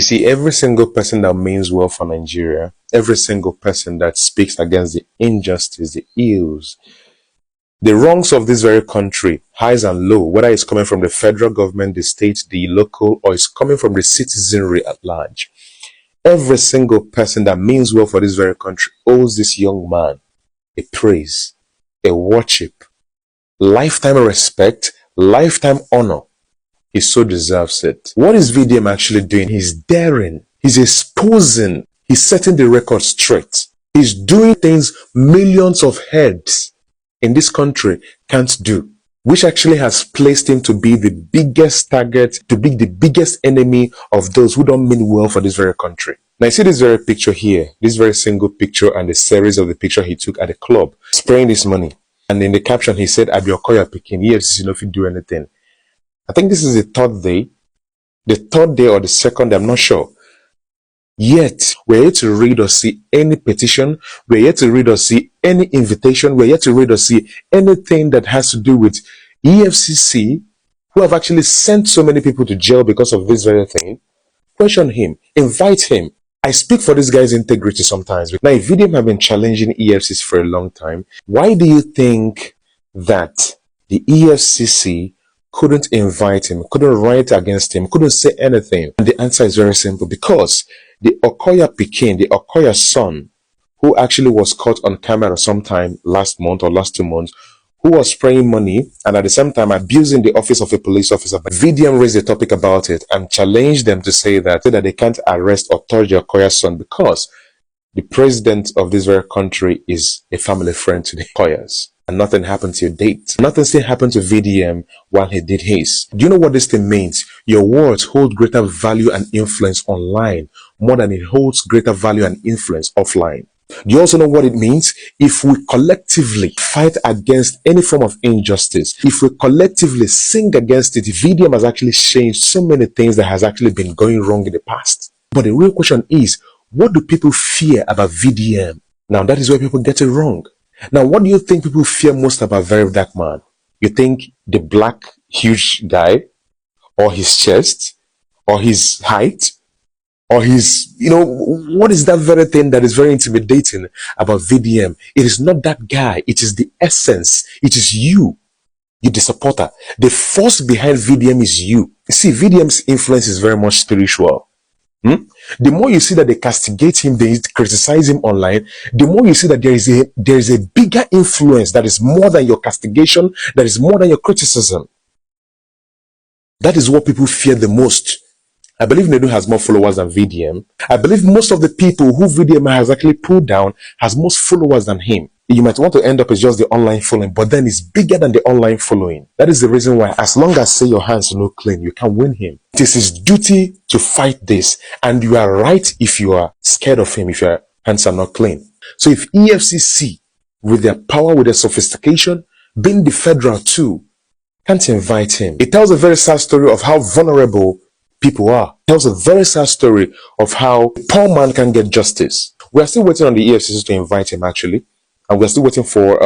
You see, every single person that means well for Nigeria, every single person that speaks against the injustice, the ills, the wrongs of this very country, highs and low, whether it's coming from the federal government, the state, the local, or it's coming from the citizenry at large, every single person that means well for this very country owes this young man a praise, a worship, lifetime respect, lifetime honor. He so deserves it. What is VDM actually doing? He's daring. He's exposing. He's setting the record straight. He's doing things millions of heads in this country can't do, which actually has placed him to be the biggest target, to be the biggest enemy of those who don't mean well for this very country. Now you see this very picture here, this very single picture and the series of the picture he took at the club, spraying this money. And in the caption he said, "I be Okoya Pikin, EFCC no fit do anything." I think this is the third day or the second day, I'm not sure. Yet, we're yet to read or see any petition, we're yet to read or see any invitation, we're yet to read or see anything that has to do with EFCC, who have actually sent so many people to jail because of this very thing. Question him, invite him. I speak for this guy's integrity sometimes. Now, if VDM have been challenging EFCC for a long time, why do you think that the EFCC couldn't invite him, couldn't write against him, couldn't say anything? And the answer is very simple. Because the Okoya Pikin, the Okoya son, who actually was caught on camera sometime last month or last 2 months, who was spraying money and at the same time abusing the office of a police officer. But VDM raised a topic about it and challenged them to say that they can't arrest or touch the Okoya son because the president of this very country is a family friend to the Okoyas. And nothing happened to your date. Nothing still happened to VDM while he did his. Do you know what this thing means? Your words hold greater value and influence online more than it holds greater value and influence offline. Do you also know what it means? If we collectively fight against any form of injustice, if we collectively sing against it, VDM has actually changed so many things that has actually been going wrong in the past. But the real question is, what do people fear about VDM? Now that is where people get it wrong. Now, what do you think people fear most about Very Dark Man? You think the black, huge guy, or his chest, or his height, or his, what is that very thing that is very intimidating about VDM? It is not that guy. It is the essence. It is you, the supporter. The force behind VDM is you. See, VDM's influence is very much spiritual. The more you see that they castigate him, they criticize him online, the more you see that there is a bigger influence that is more than your castigation, that is more than your criticism. That is what people fear the most. I believe Nedu has more followers than VDM. I believe most of the people who VDM has actually pulled down has most followers than him. You might want to end up as just the online following, but then it's bigger than the online following. That is the reason why, as long as say your hands are not clean, you can't win him. It is his duty to fight this, and you are right if you are scared of him, if your hands are not clean. So if EFCC, with their power, with their sophistication, being the federal too, can't invite him, it tells a very sad story of how vulnerable people are. It tells a very sad story of how a poor man can get justice. We are still waiting on the EFCC to invite him, actually. And we're still waiting for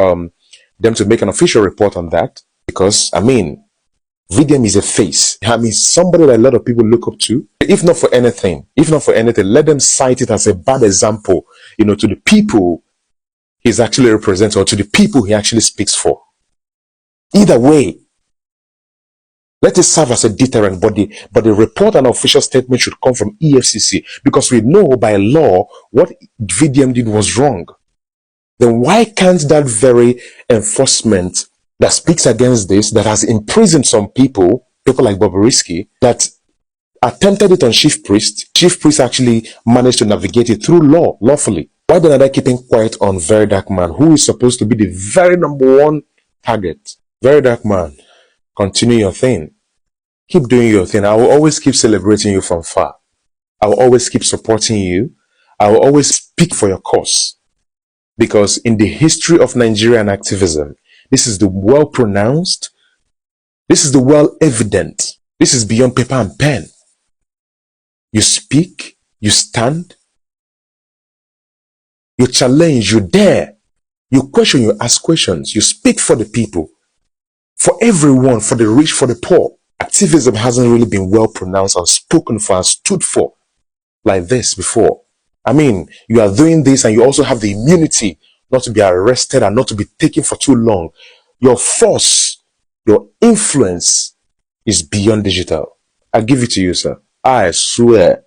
them to make an official report on that. Because, VDM is a face. Somebody that a lot of people look up to. If not for anything, let them cite it as a bad example, to the people he's actually representing or to the people he actually speaks for. Either way, let it serve as a deterrent, but the report and official statement should come from EFCC, because we know by law what VDM did was wrong. Then why can't that very enforcement that speaks against this, that has imprisoned some people like Bobrisky, that attempted it on Chief Priest actually managed to navigate it through lawfully? Why then are they keeping quiet on Very Dark Man, who is supposed to be the very #1 target? Very Dark Man, continue your thing. Keep doing your thing. I will always keep celebrating you from far. I will always keep supporting you. I will always speak for your cause. Because in the history of Nigerian activism, this is the well-pronounced, this is the well-evident, this is beyond paper and pen. You speak, you stand, you challenge, you dare, you question, you ask questions, you speak for the people, for everyone, for the rich, for the poor. Activism hasn't really been well-pronounced and spoken for and stood for like this before. I mean, you are doing this and you also have the immunity not to be arrested and not to be taken for too long. Your force, your influence is beyond digital. I give it to you, sir. I swear.